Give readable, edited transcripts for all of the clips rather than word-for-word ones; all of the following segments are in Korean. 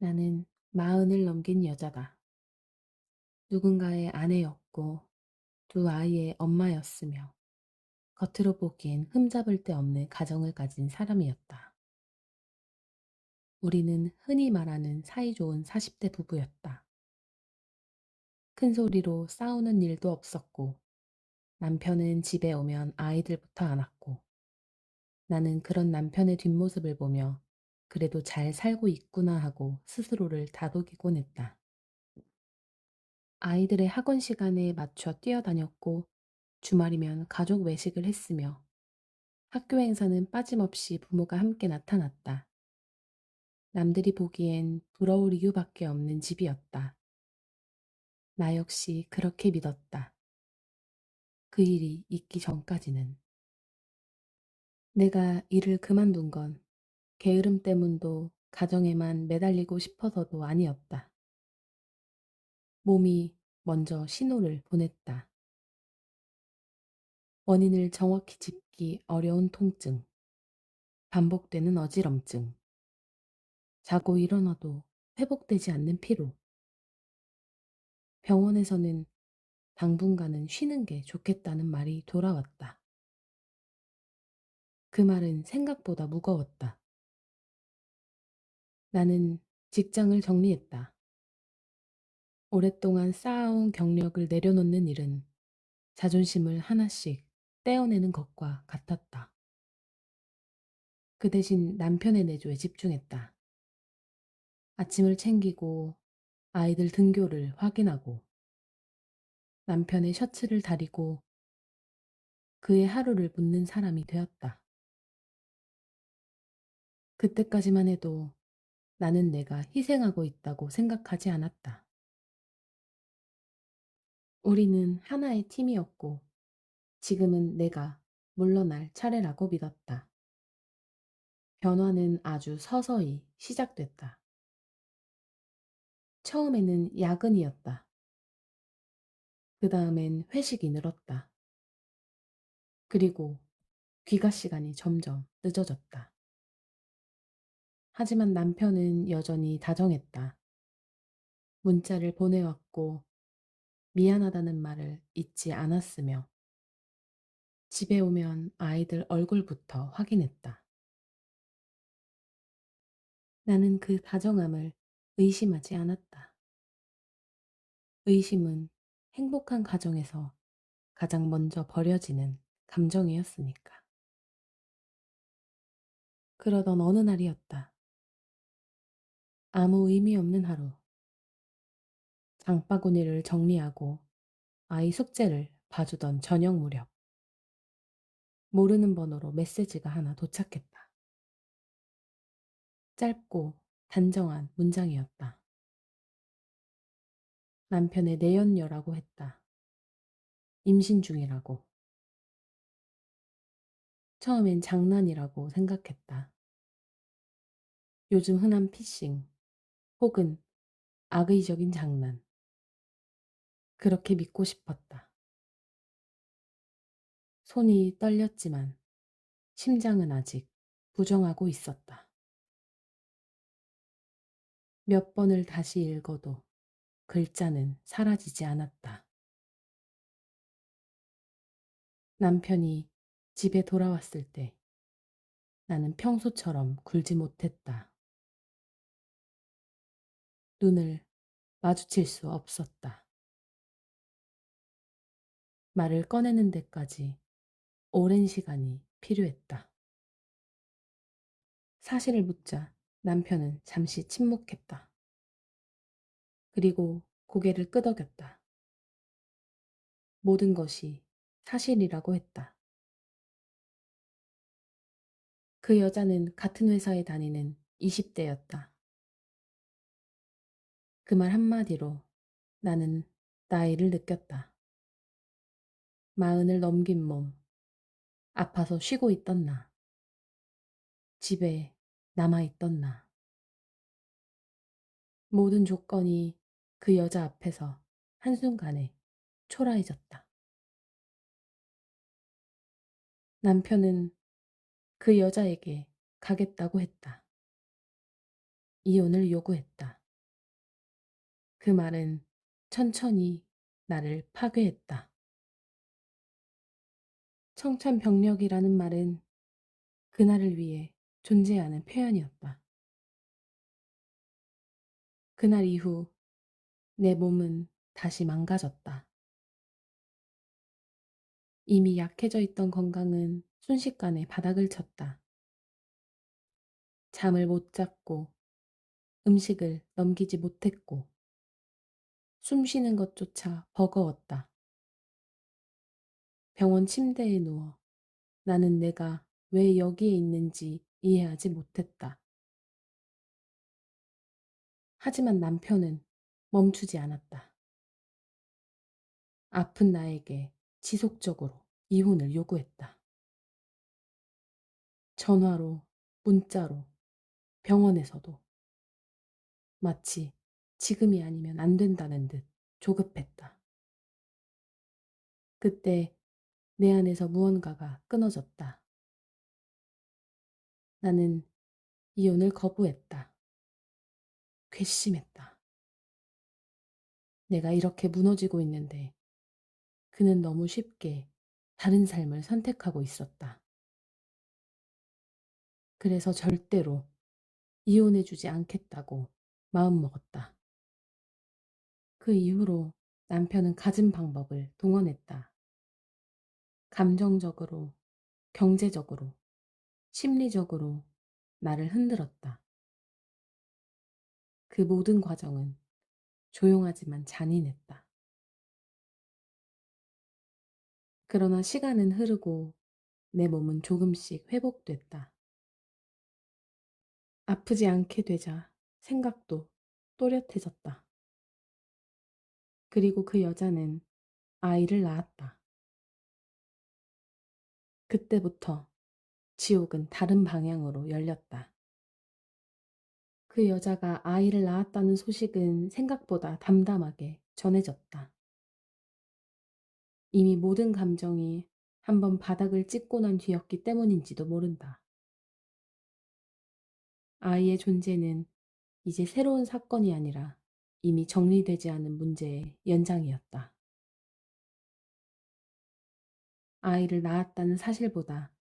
나는 마흔을 넘긴 여자다. 누군가의 아내였고 두 아이의 엄마였으며 겉으로 보기엔 흠잡을 데 없는 가정을 가진 사람이었다. 우리는 흔히 말하는 사이좋은 40대 부부였다. 큰 소리로 싸우는 일도 없었고 남편은 집에 오면 아이들부터 안았고 나는 그런 남편의 뒷모습을 보며 그래도 잘 살고 있구나 하고 스스로를 다독이곤 했다. 아이들의 학원 시간에 맞춰 뛰어다녔고 주말이면 가족 외식을 했으며 학교 행사는 빠짐없이 부모가 함께 나타났다. 남들이 보기엔 부러울 이유밖에 없는 집이었다. 나 역시 그렇게 믿었다. 그 일이 있기 전까지는. 내가 일을 그만둔 건 게으름 때문도 가정에만 매달리고 싶어서도 아니었다. 몸이 먼저 신호를 보냈다. 원인을 정확히 짚기 어려운 통증, 반복되는 어지럼증, 자고 일어나도 회복되지 않는 피로. 병원에서는 당분간은 쉬는 게 좋겠다는 말이 돌아왔다. 그 말은 생각보다 무거웠다. 나는 직장을 정리했다. 오랫동안 쌓아온 경력을 내려놓는 일은 자존심을 하나씩 떼어내는 것과 같았다. 그 대신 남편의 내조에 집중했다. 아침을 챙기고 아이들 등교를 확인하고 남편의 셔츠를 다리고 그의 하루를 묻는 사람이 되었다. 그때까지만 해도 나는 내가 희생하고 있다고 생각하지 않았다. 우리는 하나의 팀이었고 지금은 내가 물러날 차례라고 믿었다. 변화는 아주 서서히 시작됐다. 처음에는 야근이었다. 그 다음엔 회식이 늘었다. 그리고 귀가 시간이 점점 늦어졌다. 하지만 남편은 여전히 다정했다. 문자를 보내왔고 미안하다는 말을 잊지 않았으며 집에 오면 아이들 얼굴부터 확인했다. 나는 그 다정함을 의심하지 않았다. 의심은 행복한 가정에서 가장 먼저 버려지는 감정이었으니까. 그러던 어느 날이었다. 아무 의미 없는 하루. 장바구니를 정리하고 아이 숙제를 봐주던 저녁 무렵. 모르는 번호로 메시지가 하나 도착했다. 짧고 단정한 문장이었다. 남편의 내연녀라고 했다. 임신 중이라고. 처음엔 장난이라고 생각했다. 요즘 흔한 피싱 혹은 악의적인 장난. 그렇게 믿고 싶었다. 손이 떨렸지만 심장은 아직 부정하고 있었다. 몇 번을 다시 읽어도 글자는 사라지지 않았다. 남편이 집에 돌아왔을 때 나는 평소처럼 굴지 못했다. 눈을 마주칠 수 없었다. 말을 꺼내는 데까지 오랜 시간이 필요했다. 사실을 묻자 남편은 잠시 침묵했다. 그리고 고개를 끄덕였다. 모든 것이 사실이라고 했다. 그 여자는 같은 회사에 다니는 20대였다. 그 말 한마디로 나는 나이를 느꼈다. 마흔을 넘긴 몸, 아파서 쉬고 있던 나, 집에 남아있던 나. 모든 조건이 그 여자 앞에서 한순간에 초라해졌다. 남편은 그 여자에게 가겠다고 했다. 이혼을 요구했다. 그 말은 천천히 나를 파괴했다. 청천벽력이라는 말은 그날을 위해 존재하는 표현이었다. 그날 이후 내 몸은 다시 망가졌다. 이미 약해져 있던 건강은 순식간에 바닥을 쳤다. 잠을 못 잤고 음식을 넘기지 못했고 숨 쉬는 것조차 버거웠다. 병원 침대에 누워 나는 내가 왜 여기에 있는지 이해하지 못했다. 하지만 남편은 멈추지 않았다. 아픈 나에게 지속적으로 이혼을 요구했다. 전화로, 문자로, 병원에서도 마치 지금이 아니면 안 된다는 듯 조급했다. 그때 내 안에서 무언가가 끊어졌다. 나는 이혼을 거부했다. 괘씸했다. 내가 이렇게 무너지고 있는데 그는 너무 쉽게 다른 삶을 선택하고 있었다. 그래서 절대로 이혼해주지 않겠다고 마음먹었다. 그 이후로 남편은 갖은 방법을 동원했다. 감정적으로, 경제적으로, 심리적으로 나를 흔들었다. 그 모든 과정은 조용하지만 잔인했다. 그러나 시간은 흐르고 내 몸은 조금씩 회복됐다. 아프지 않게 되자 생각도 또렷해졌다. 그리고 그 여자는 아이를 낳았다. 그때부터 지옥은 다른 방향으로 열렸다. 그 여자가 아이를 낳았다는 소식은 생각보다 담담하게 전해졌다. 이미 모든 감정이 한번 바닥을 찍고 난 뒤였기 때문인지도 모른다. 아이의 존재는 이제 새로운 사건이 아니라 이미 정리되지 않은 문제의 연장이었다. 아이를 낳았다는 사실보다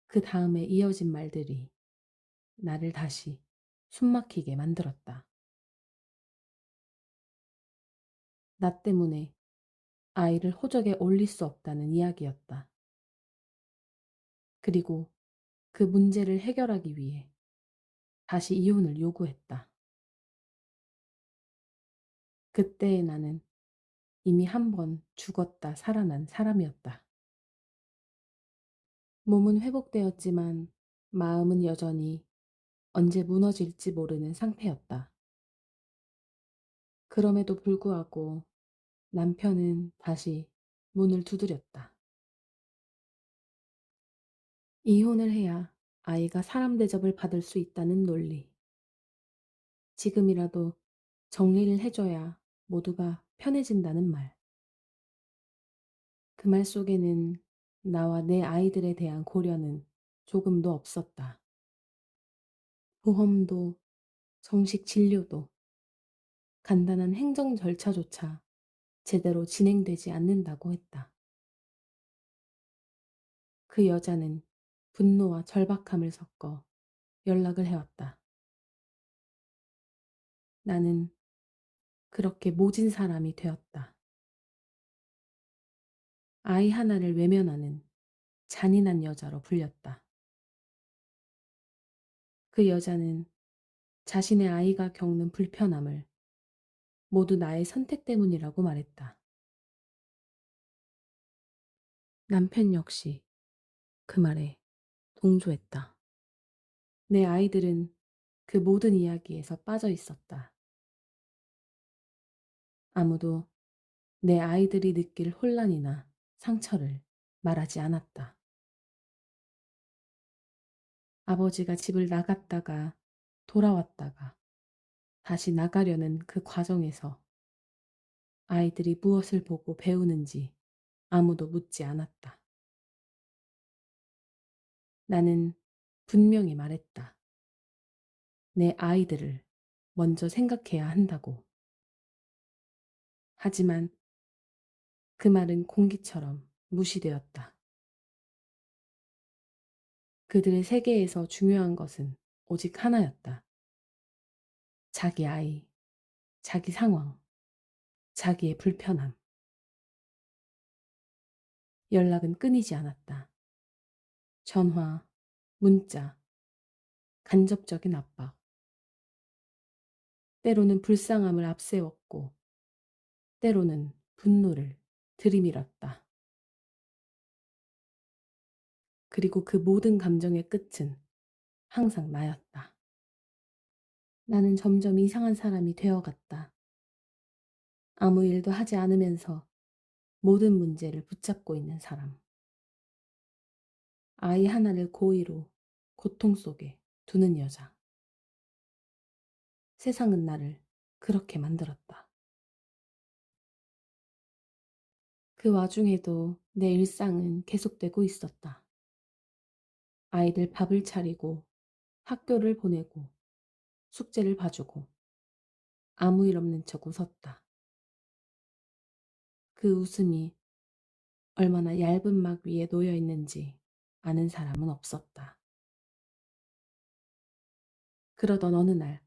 그 다음에 이어진 말들이 나를 다시 숨막히게 만들었다. 나 때문에 아이를 호적에 올릴 수 없다는 이야기였다. 그리고 그 문제를 해결하기 위해 다시 이혼을 요구했다. 그때의 나는 이미 한 번 죽었다 살아난 사람이었다. 몸은 회복되었지만 마음은 여전히 언제 무너질지 모르는 상태였다. 그럼에도 불구하고 남편은 다시 문을 두드렸다. 이혼을 해야 아이가 사람 대접을 받을 수 있다는 논리. 지금이라도 정리를 해줘야 모두가 편해진다는 말. 그 말 속에는 나와 내 아이들에 대한 고려는 조금도 없었다. 보험도, 정식 진료도, 간단한 행정 절차조차 제대로 진행되지 않는다고 했다. 그 여자는 분노와 절박함을 섞어 연락을 해왔다. 나는 그렇게 모진 사람이 되었다. 아이 하나를 외면하는 잔인한 여자로 불렸다. 그 여자는 자신의 아이가 겪는 불편함을 모두 나의 선택 때문이라고 말했다. 남편 역시 그 말에 동조했다. 내 아이들은 그 모든 이야기에서 빠져 있었다. 아무도 내 아이들이 느낄 혼란이나 상처를 말하지 않았다. 아버지가 집을 나갔다가 돌아왔다가 다시 나가려는 그 과정에서 아이들이 무엇을 보고 배우는지 아무도 묻지 않았다. 나는 분명히 말했다. 내 아이들을 먼저 생각해야 한다고. 하지만 그 말은 공기처럼 무시되었다. 그들의 세계에서 중요한 것은 오직 하나였다. 자기 아이, 자기 상황, 자기의 불편함. 연락은 끊이지 않았다. 전화, 문자, 간접적인 압박. 때로는 불쌍함을 앞세웠고, 때로는 분노를 들이밀었다. 그리고 그 모든 감정의 끝은 항상 나였다. 나는 점점 이상한 사람이 되어갔다. 아무 일도 하지 않으면서 모든 문제를 붙잡고 있는 사람. 아이 하나를 고의로 고통 속에 두는 여자. 세상은 나를 그렇게 만들었다. 그 와중에도 내 일상은 계속되고 있었다. 아이들 밥을 차리고 학교를 보내고 숙제를 봐주고 아무 일 없는 척 웃었다. 그 웃음이 얼마나 얇은 막 위에 놓여 있는지 아는 사람은 없었다. 그러던 어느 날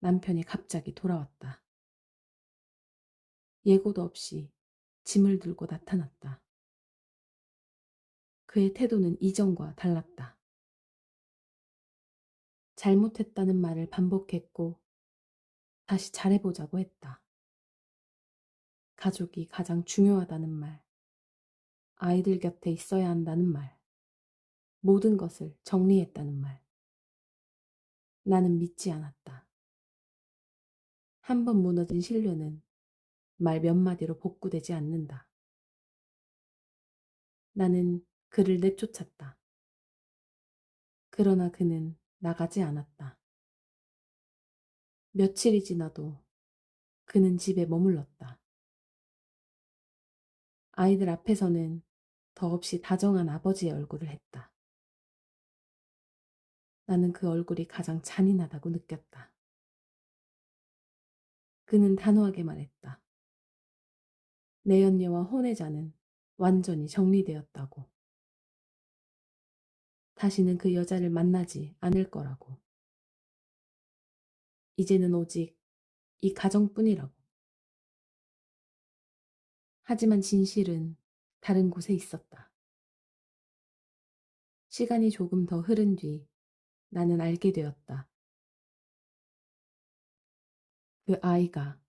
남편이 갑자기 돌아왔다. 예고도 없이 짐을 들고 나타났다. 그의 태도는 이전과 달랐다. 잘못했다는 말을 반복했고 다시 잘해보자고 했다. 가족이 가장 중요하다는 말, 아이들 곁에 있어야 한다는 말, 모든 것을 정리했다는 말. 나는 믿지 않았다. 한 번 무너진 신뢰는 말 몇 마디로 복구되지 않는다. 나는 그를 내쫓았다. 그러나 그는 나가지 않았다. 며칠이 지나도 그는 집에 머물렀다. 아이들 앞에서는 더없이 다정한 아버지의 얼굴을 했다. 나는 그 얼굴이 가장 잔인하다고 느꼈다. 그는 단호하게 말했다. 내 연녀와 혼외자는 완전히 정리되었다고. 다시는 그 여자를 만나지 않을 거라고. 이제는 오직 이 가정뿐이라고. 하지만 진실은 다른 곳에 있었다. 시간이 조금 더 흐른 뒤 나는 알게 되었다. 그 아이가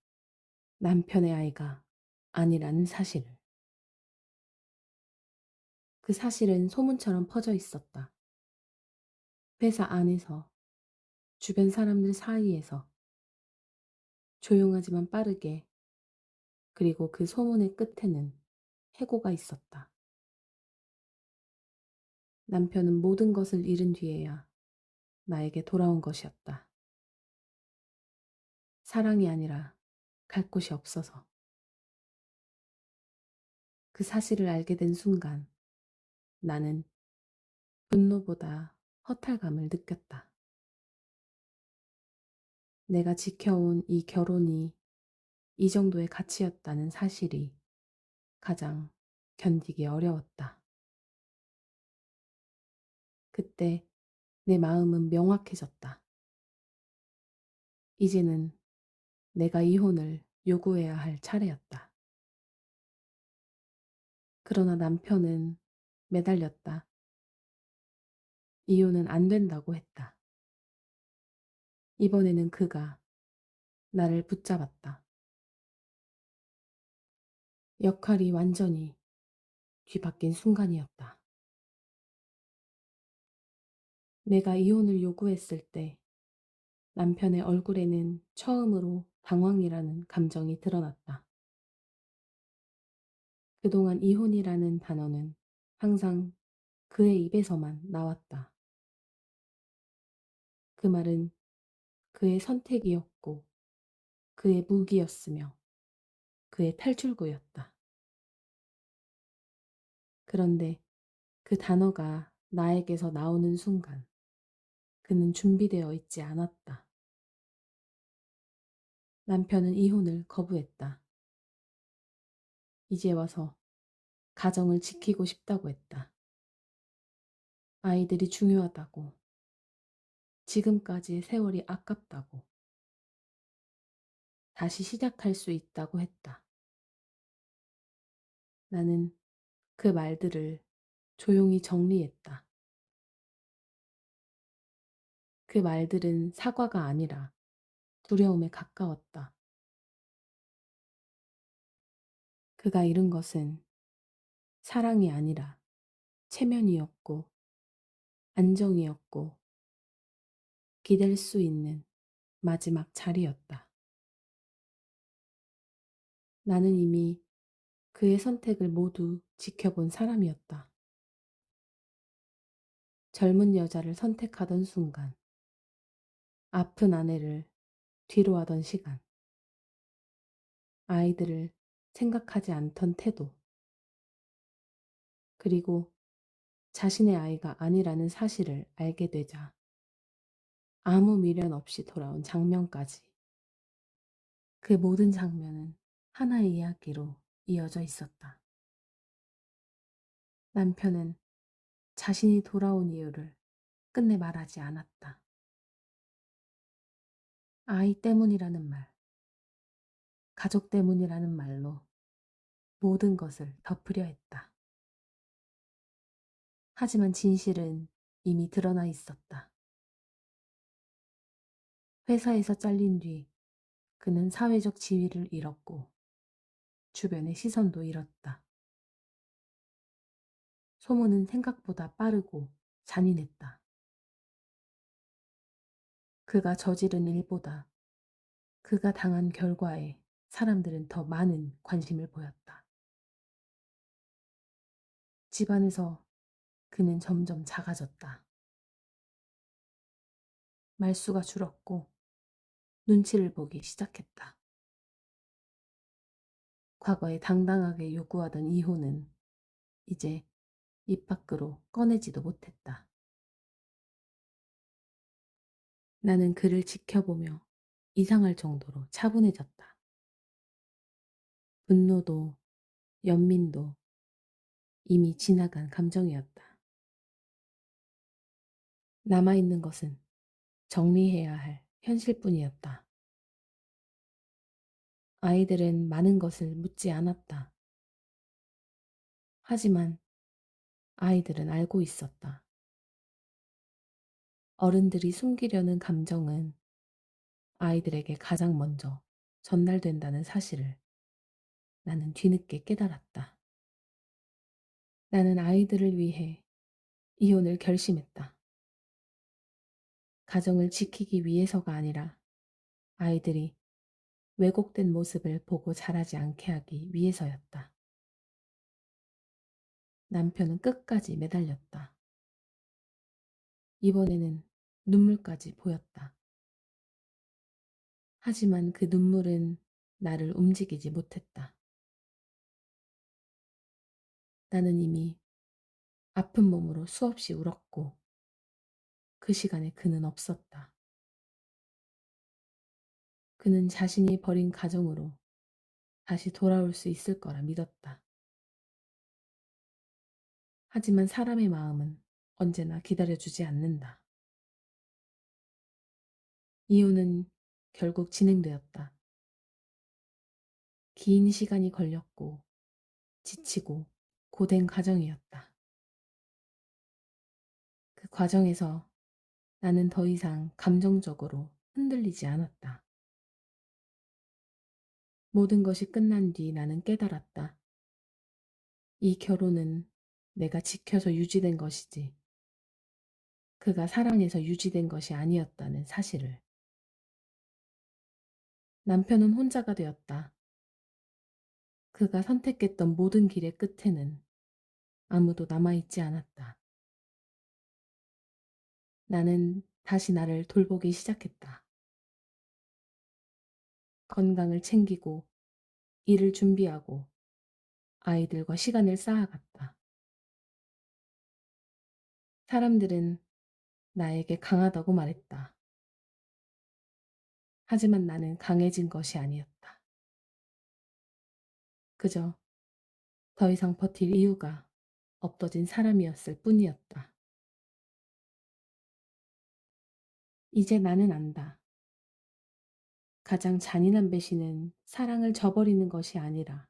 남편의 아이가 아니라는 사실을. 그 사실은 소문처럼 퍼져 있었다. 회사 안에서, 주변 사람들 사이에서, 조용하지만 빠르게, 그리고 그 소문의 끝에는 해고가 있었다. 남편은 모든 것을 잃은 뒤에야 나에게 돌아온 것이었다. 사랑이 아니라 갈 곳이 없어서. 그 사실을 알게 된 순간 나는 분노보다 허탈감을 느꼈다. 내가 지켜온 이 결혼이 이 정도의 가치였다는 사실이 가장 견디기 어려웠다. 그때 내 마음은 명확해졌다. 이제는 내가 이혼을 요구해야 할 차례였다. 그러나 남편은 매달렸다. 이혼은 안 된다고 했다. 이번에는 그가 나를 붙잡았다. 역할이 완전히 뒤바뀐 순간이었다. 내가 이혼을 요구했을 때 남편의 얼굴에는 처음으로 당황이라는 감정이 드러났다. 그동안 이혼이라는 단어는 항상 그의 입에서만 나왔다. 그 말은 그의 선택이었고 그의 무기였으며 그의 탈출구였다. 그런데 그 단어가 나에게서 나오는 순간 그는 준비되어 있지 않았다. 남편은 이혼을 거부했다. 이제 와서 가정을 지키고 싶다고 했다. 아이들이 중요하다고, 지금까지의 세월이 아깝다고, 다시 시작할 수 있다고 했다. 나는 그 말들을 조용히 정리했다. 그 말들은 사과가 아니라 두려움에 가까웠다. 그가 잃은 것은 사랑이 아니라 체면이었고, 안정이었고, 기댈 수 있는 마지막 자리였다. 나는 이미 그의 선택을 모두 지켜본 사람이었다. 젊은 여자를 선택하던 순간, 아픈 아내를 뒤로 하던 시간, 아이들을 생각하지 않던 태도, 그리고 자신의 아이가 아니라는 사실을 알게 되자 아무 미련 없이 돌아온 장면까지. 그 모든 장면은 하나의 이야기로 이어져 있었다. 남편은 자신이 돌아온 이유를 끝내 말하지 않았다. 아이 때문이라는 말, 가족 때문이라는 말로 모든 것을 덮으려 했다. 하지만 진실은 이미 드러나 있었다. 회사에서 잘린 뒤 그는 사회적 지위를 잃었고 주변의 시선도 잃었다. 소문은 생각보다 빠르고 잔인했다. 그가 저지른 일보다 그가 당한 결과에 사람들은 더 많은 관심을 보였다. 집안에서 그는 점점 작아졌다. 말수가 줄었고 눈치를 보기 시작했다. 과거에 당당하게 요구하던 이혼은 이제 입 밖으로 꺼내지도 못했다. 나는 그를 지켜보며 이상할 정도로 차분해졌다. 분노도 연민도 이미 지나간 감정이었다. 남아있는 것은 정리해야 할 현실뿐이었다. 아이들은 많은 것을 묻지 않았다. 하지만 아이들은 알고 있었다. 어른들이 숨기려는 감정은 아이들에게 가장 먼저 전달된다는 사실을 나는 뒤늦게 깨달았다. 나는 아이들을 위해 이혼을 결심했다. 가정을 지키기 위해서가 아니라 아이들이 왜곡된 모습을 보고 자라지 않게 하기 위해서였다. 남편은 끝까지 매달렸다. 이번에는 눈물까지 보였다. 하지만 그 눈물은 나를 움직이지 못했다. 나는 이미 아픈 몸으로 수없이 울었고 그 시간에 그는 없었다. 그는 자신이 버린 가정으로 다시 돌아올 수 있을 거라 믿었다. 하지만 사람의 마음은 언제나 기다려주지 않는다. 이혼은 결국 진행되었다. 긴 시간이 걸렸고 지치고 고된 과정이었다. 그 과정에서 나는 더 이상 감정적으로 흔들리지 않았다. 모든 것이 끝난 뒤 나는 깨달았다. 이 결혼은 내가 지켜서 유지된 것이지, 그가 사랑해서 유지된 것이 아니었다는 사실을. 남편은 혼자가 되었다. 그가 선택했던 모든 길의 끝에는 아무도 남아있지 않았다. 나는 다시 나를 돌보기 시작했다. 건강을 챙기고, 일을 준비하고, 아이들과 시간을 쌓아갔다. 사람들은 나에게 강하다고 말했다. 하지만 나는 강해진 것이 아니었다. 그저 더 이상 버틸 이유가 없어진 사람이었을 뿐이었다. 이제 나는 안다. 가장 잔인한 배신은 사랑을 저버리는 것이 아니라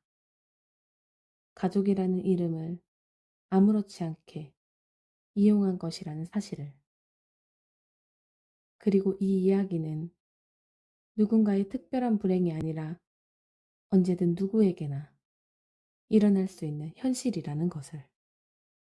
가족이라는 이름을 아무렇지 않게 이용한 것이라는 사실을. 그리고 이 이야기는 누군가의 특별한 불행이 아니라 언제든 누구에게나 일어날 수 있는 현실이라는 것을.